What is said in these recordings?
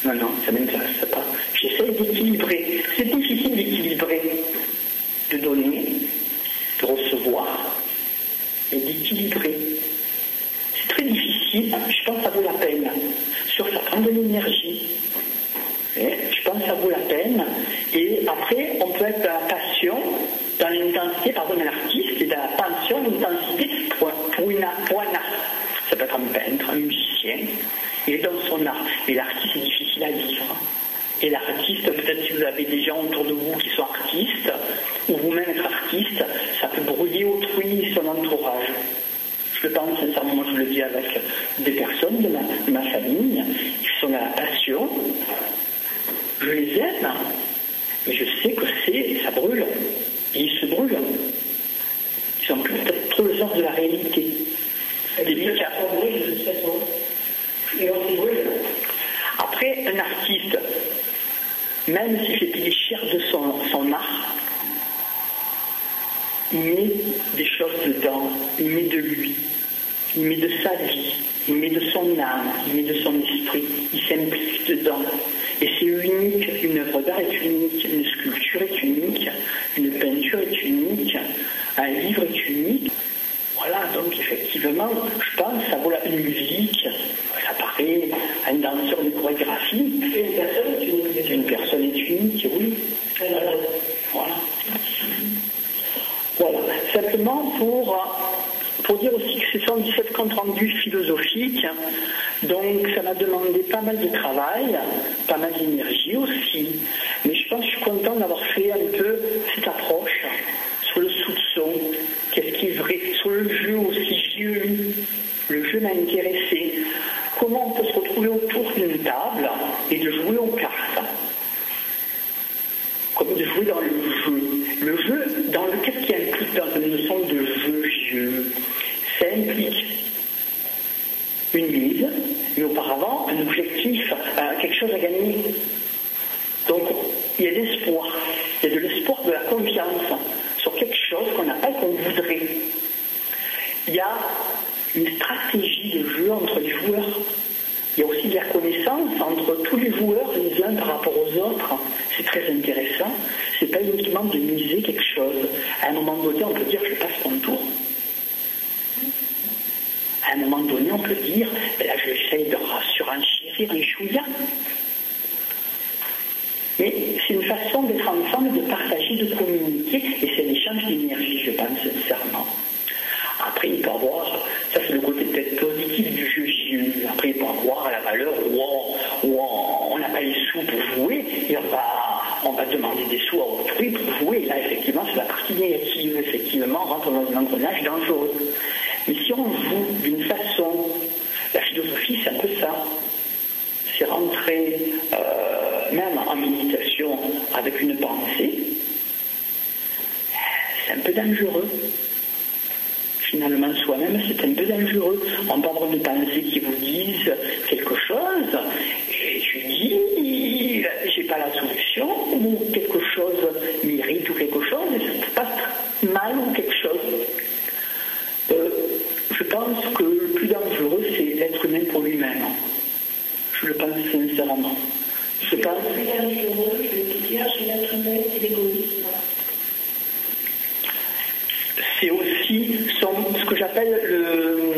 Non, non, ça ne m'intéresse pas. J'essaie d'équilibrer. C'est difficile d'équilibrer, de donner, de recevoir, et d'équilibrer. C'est très difficile, je pense que ça vaut la peine. Ça prend de l'énergie. Je pense que ça vaut la peine. Et après, on peut être dans la passion, dans l'intensité, pardon, un artiste, et dans la passion, l'intensité pour un art. Ça peut être un peintre, un musicien. Il est dans son art. Mais l'artiste, c'est difficile à vivre. Et l'artiste, peut-être si vous avez des gens autour de vous qui sont artistes, ou vous-même être artiste, ça peut brouiller autrui et son entourage. Je le pense sincèrement, moi je le dis avec des personnes de ma famille qui sont dans la passion. Je les aime, mais je sais que ça brûle. Et ils se brûlent. Ils ont peut-être trop le sens de la réalité. Après, un artiste, même s'il fait payer cher de son art, il met des choses dedans, il met de lui, il met de sa vie, il met de son âme, il met de son esprit, il s'implique dedans. Et c'est unique, une œuvre d'art est unique, une sculpture est unique, une peinture est unique, un livre est unique. Voilà, donc effectivement, je pense que ça vaut une musique, ça paraît un danseur de chorégraphie. Une personne est unique, oui. Voilà. Voilà, simplement pour dire aussi que ce sont 17 comptes rendus philosophiques, donc ça m'a demandé pas mal de travail, pas mal d'énergie aussi, mais je pense que je suis content d'avoir fait un peu cette approche sur le soupçon, qu'est-ce qui est vrai, sur le jeu aussi, le jeu m'a intéressé, comment on peut se retrouver autour d'une table et de jouer aux cartes, comme de jouer dans le jeu. Le jeu, dans qu'est-ce qui implique dans une notion de jeu? Ça implique une mise, mais auparavant un objectif, quelque chose à gagner. Donc il y a l'espoir, il y a de l'espoir, de la confiance sur quelque chose qu'on n'a pas et qu'on voudrait. Il y a une stratégie de jeu entre les joueurs. Il y a aussi de la connaissance entre tous les joueurs, les uns par rapport aux autres. C'est très intéressant. C'est pas uniquement de miser quelque chose. À un moment donné, on peut dire je passe mon tour. À un moment donné, on peut dire là, j'essaye de surenchérir les chouïas. Mais c'est une façon d'être ensemble, de partager, de communiquer, et c'est l'échange d'énergie, je pense sincèrement. Après, il peut avoir, ça c'est le côté peut-être positif du jeu. Après, il peut avoir la valeur où on n'a pas les sous pour jouer, et on va demander des sous à autrui pour jouer. Et là, effectivement, c'est la partie négative. Effectivement, on rentre dans un engrenage dangereux. Mais si on joue d'une façon, la philosophie, c'est un peu ça. C'est rentrer, même en méditation, avec une pensée. C'est un peu dangereux. Finalement, soi-même, c'est un peu dangereux. On peut avoir une pensée qui vous dise quelque chose, et tu dis, j'ai pas la solution, ou quelque chose m'irrite, ou quelque chose, et ça se passe mal, ou quelque chose. Je pense que le plus dangereux, c'est l'être humain pour lui-même. Je le pense sincèrement. Je pense. Le plus dangereux, je veux dire, chez l'être humain, c'est l'égoïsme. C'est aussi ce que j'appelle le...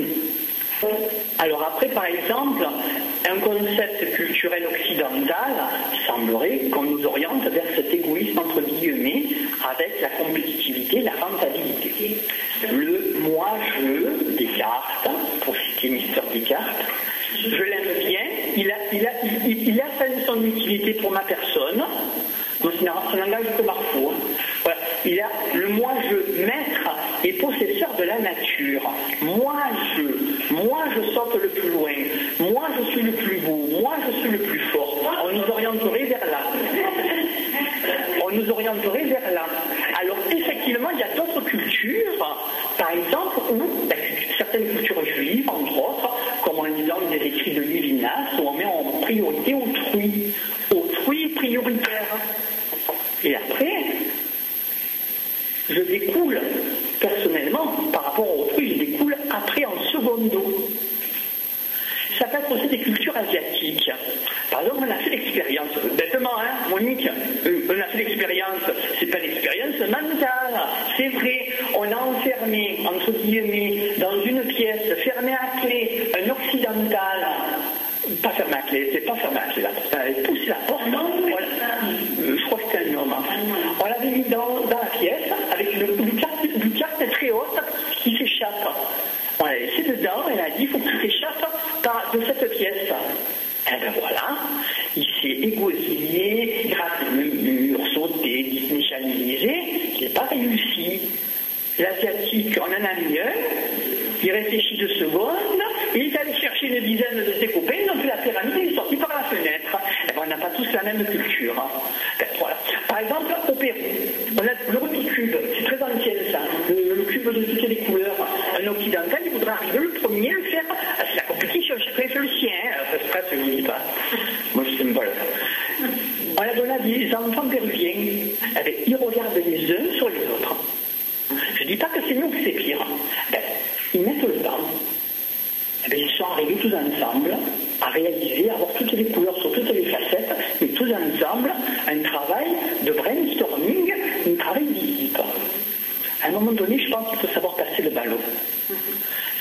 Alors après, par exemple, un concept culturel occidental semblerait qu'on nous oriente vers cet égoïsme entre guillemets avec la compétitivité, la rentabilité. Le moi-je des cartes, pour citer Mister Descartes, je l'aime bien, il a son utilité pour ma personne, donc c'est un langage que Marfou. Voilà. Il a le moi-je, maître et possesseur de la nature. Moi je saute le plus loin. Moi je suis le plus beau. Moi je suis le plus fort. On nous orienterait vers là. Alors effectivement, il y a d'autres cultures, par exemple, où certaines cultures juives, entre autres, comme en disant des écrits de Lévinas, où on met en priorité autrui. Autrui prioritaire. Et après, je découle, personnellement, par rapport à autrui, je découle après en secondo. Ça peut être aussi des cultures asiatiques. Par exemple, on a fait l'expérience, bêtement, hein, Monique, on a fait l'expérience, c'est pas l'expérience mentale, c'est vrai, on a enfermé, entre guillemets, dans une pièce, fermé à clé, un occidental, pas fermé à clé, c'est pas fermé à clé, là, elle pousse la porte, je crois que c'était un homme, on l'avait mis dans la pièce, avec une carte très haute qui s'échappe. On l'a laissé dedans, elle a dit, il faut que tu t'échappes de cette pièce. Et ben voilà, il s'est égosillé, gratte le mur, sauté, Disney channalisé, il n'a pas réussi. L'asiatique, on en a mis un, il réfléchit 2 secondes, il est allé chercher une dizaine de ses copains, ils ont fait la pyramide, il est sorti par la fenêtre. Et ben on n'a pas tous la même culture. Ben, voilà. Par exemple, au Pérou, on a le Rubik's Cube, c'est très ancien ça, le cube de toutes les couleurs. Un occidental, il voudra arriver le premier, le faire, c'est la compétition, chacun fait le sien, ça se passe, je ne dis pas. Moi je sais pas. On a donné à des enfants péruviens, eh bien, ils regardent les uns sur les autres. Je ne dis pas que c'est mieux ou que c'est pire. Ben, ils mettent le temps. Eh bien, ils sont arrivés tous ensemble à réaliser, à avoir toutes les couleurs sur toutes les facettes, mais tous ensemble, un travail de brainstorming, un travail d'équipe. À un moment donné, je pense qu'il faut savoir passer le ballon.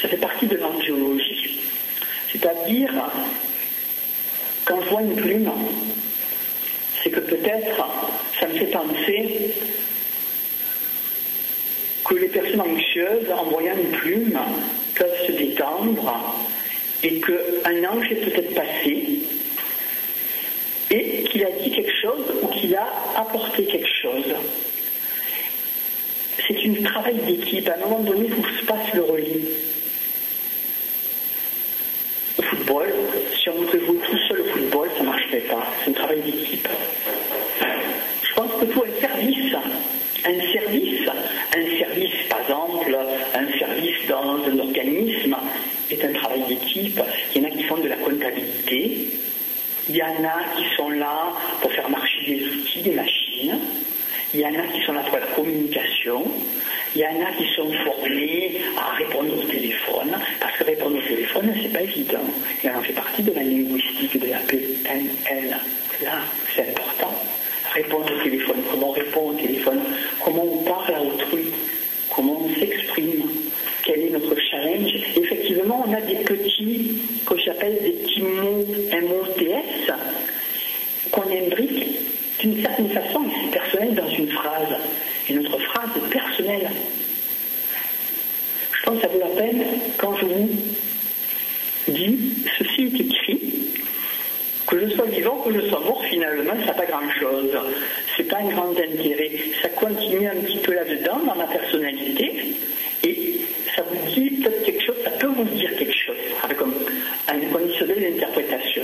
Ça fait partie de l'angiologie. C'est-à-dire, quand je vois une plume, c'est que peut-être, ça me fait penser que les personnes anxieuses, en voyant une plume, peuvent se détendre et qu'un ange est peut-être passé et qu'il a dit quelque chose ou qu'il a apporté quelque chose. C'est un travail d'équipe. À un moment donné, il faut que se passe le relais. Au football, si on voudrait jouer tout seul au football, ça ne marcherait pas. C'est un travail d'équipe. Je pense que pour un service, par exemple, un service dans un organisme est un travail d'équipe. Il y en a qui font de la comptabilité, il y en a qui sont là pour faire marcher des outils, des machines, il y en a qui sont là pour la communication, il y en a qui sont formés à répondre au téléphone, parce que répondre au téléphone, c'est pas évident. Et on fait partie de la linguistique de la PNL. Là, c'est important. Répondre au téléphone, comment on répond au téléphone, comment on parle à autrui, comment on s'exprime, quel est notre challenge. Et effectivement, on a des petits, que j'appelle des petits mots MOTS, qu'on imbrique d'une certaine façon, et c'est personnel dans une phrase. Et notre phrase est personnelle. Je pense que ça vaut la peine quand je vous dis, ceci est écrit, que je sois vivant, que je sois mort, finalement, ça n'a pas grand-chose. C'est pas un grand intérêt. Ça continue un petit peu là-dedans, dans ma personnalité, et ça vous dit peut-être quelque chose, ça peut vous dire quelque chose, avec un conditionnel d'interprétation.